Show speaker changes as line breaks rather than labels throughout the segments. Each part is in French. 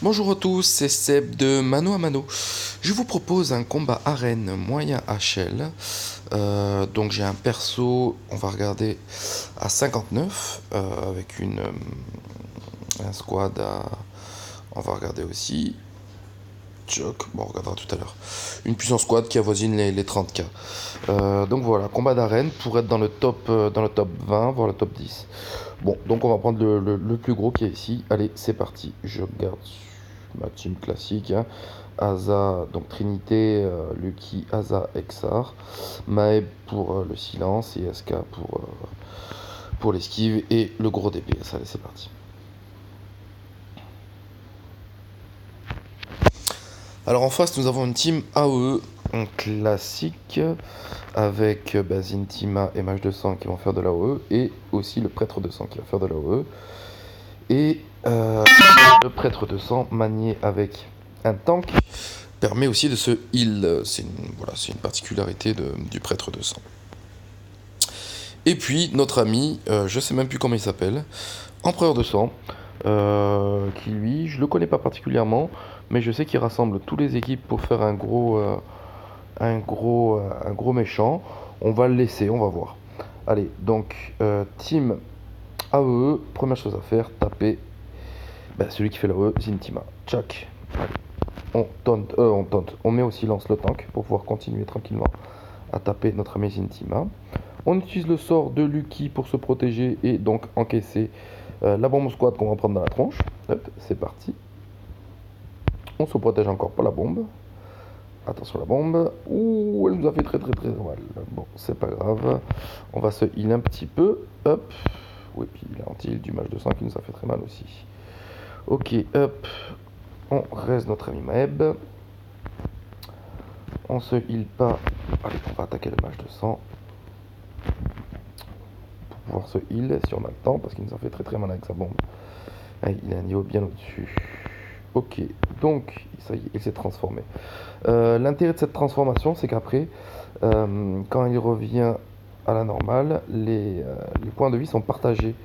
Bonjour à tous, c'est Seb de Mano à Mano. Je vous propose un combat arène moyen HL. Donc j'ai un perso, on va regarder à 59 avec un squad à... On va regarder aussi. Choc, bon on regardera tout à l'heure. Une puissance squad qui avoisine les 30k. Donc voilà, combat d'arène pour être dans le top 20, voire le top 10. Bon, donc on va prendre le plus gros qui est ici. Allez, c'est parti. Je regarde ma team classique, hein. Asa, donc Trinité, Lucky, Asa, Exar. Maeb pour le silence et SK pour l'esquive et le gros DPS. Allez, c'est parti. Alors en face, nous avons une team AOE, un classique, avec Zintima et Mage de sang qui vont faire de l'AOE, et aussi le prêtre de sang qui va faire de l'AOE. Et le prêtre de sang manié avec un tank permet aussi de se heal. C'est une particularité du prêtre de sang. Et puis notre ami, je sais même plus comment il s'appelle, Empereur de sang, qui lui, je le connais pas particulièrement, mais je sais qu'il rassemble toutes les équipes pour faire un gros méchant. On va le laisser, on va voir. Allez, donc team AEE, première chose à faire, taper celui qui fait l'AEE, Zintima. Tchac. Allez. On met au silence le tank pour pouvoir continuer tranquillement à taper notre ami Zintima. On utilise le sort de Lucky pour se protéger et donc encaisser la bombe squad qu'on va prendre dans la tronche. Hop, c'est parti. On se protège encore par la bombe. Attention la bombe. Ouh, elle nous a fait très mal. Bon, c'est pas grave. On va se heal un petit peu. Hop. Oui, puis il a anti-heal du mage de sang qui nous a fait très mal aussi. Ok, hop. On reste notre ami Maeb. On se heal pas. Allez, on va attaquer le mage de sang. Pour pouvoir se heal si on a le temps, parce qu'il nous a fait très mal avec sa bombe. Allez, il a un niveau bien au-dessus. Ok, donc ça y est, il s'est transformé. L'intérêt de cette transformation, c'est qu'après, quand il revient à la normale, les points de vie sont partagés.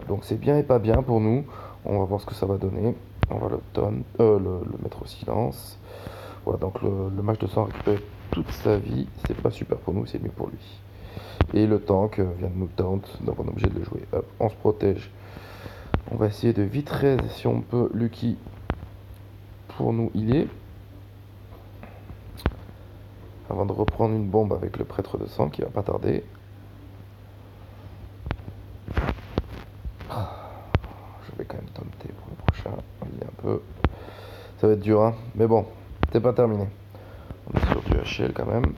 Donc c'est bien et pas bien pour nous. On va voir ce que ça va donner. On va le mettre au silence. Voilà, donc le mage de sang récupère toute sa vie. C'est pas super pour nous, c'est mieux pour lui. Et le tank vient de nous taunt, donc on est obligé de le jouer. Hop, on se protège. On va essayer de vite raise si on peut Lucky pour nous healer. Avant de reprendre une bombe avec le prêtre de sang qui va pas tarder. Je vais quand même taunter pour le prochain. On y est un peu. Ça va être dur, hein. Mais bon, c'est pas terminé. On est sur du HL quand même.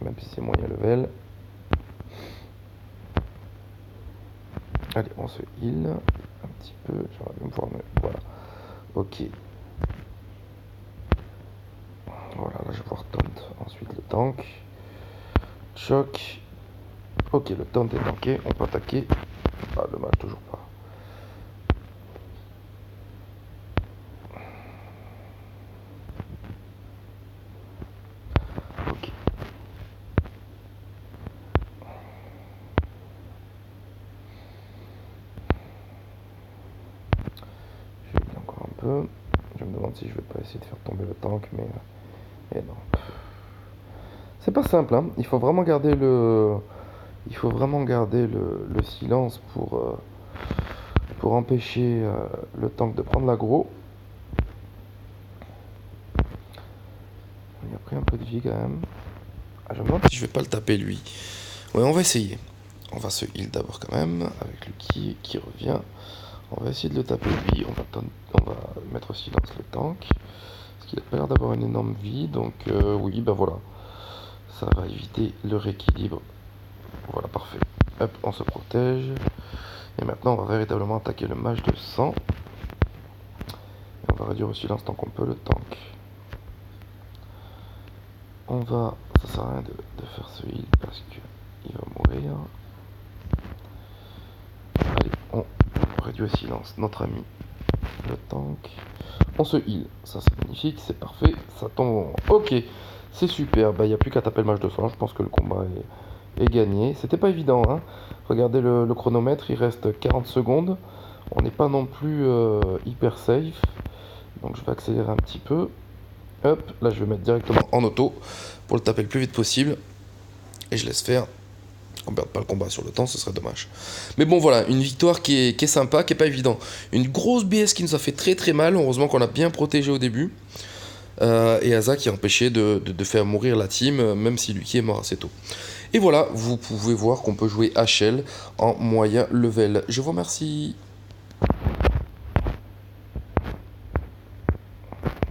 Même si c'est moyen level. Allez, on se heal un petit peu. J'aimerais bien pouvoir me... Voilà. Ok. Voilà, là je vais pouvoir taunt. Ensuite le tank. Choc. Ok, le taunt est tanké. On peut attaquer. Ah, le match toujours pas. Ok. Je vais encore un peu. Je me demande si je vais pas essayer de faire tomber le tank, mais... Et non. C'est pas simple, hein. Il faut vraiment garder le silence pour empêcher le tank de prendre l'aggro. Il a pris un peu de vie quand même. Ah, je me demande si je vais pas le taper lui. Ouais, on va essayer. On va se heal d'abord quand même, avec Lucky qui revient. On va essayer de le taper lui. On va mettre au silence le tank. Parce qu'il a pas l'air d'avoir une énorme vie. Donc oui, ben voilà. Ça va éviter le rééquilibre. Voilà, parfait. Hop, on se protège. Et maintenant, on va véritablement attaquer le mage de sang. Et on va réduire au silence tant qu'on peut le tank. Ça sert à rien de faire ce heal parce qu'il va mourir. Allez, on réduit au silence notre ami le tank. On se heal, ça c'est magnifique, c'est parfait, ça tombe. Ok, c'est super, il n'y a plus qu'à taper le mage de sang, je pense que le combat est gagné. C'était pas évident, hein. Regardez le chronomètre, il reste 40 secondes. On n'est pas non plus hyper safe. Donc je vais accélérer un petit peu. Hop, là je vais mettre directement en auto pour le taper le plus vite possible. Et je laisse faire. On perd pas le combat sur le temps, ce serait dommage. Mais bon voilà, une victoire qui est sympa, qui est pas évident. Une grosse BS qui nous a fait très très mal. Heureusement qu'on a bien protégé au début. Et Asa qui a empêché de faire mourir la team, même si Lucky est mort assez tôt. Et voilà, vous pouvez voir qu'on peut jouer HL en moyen level. Je vous remercie.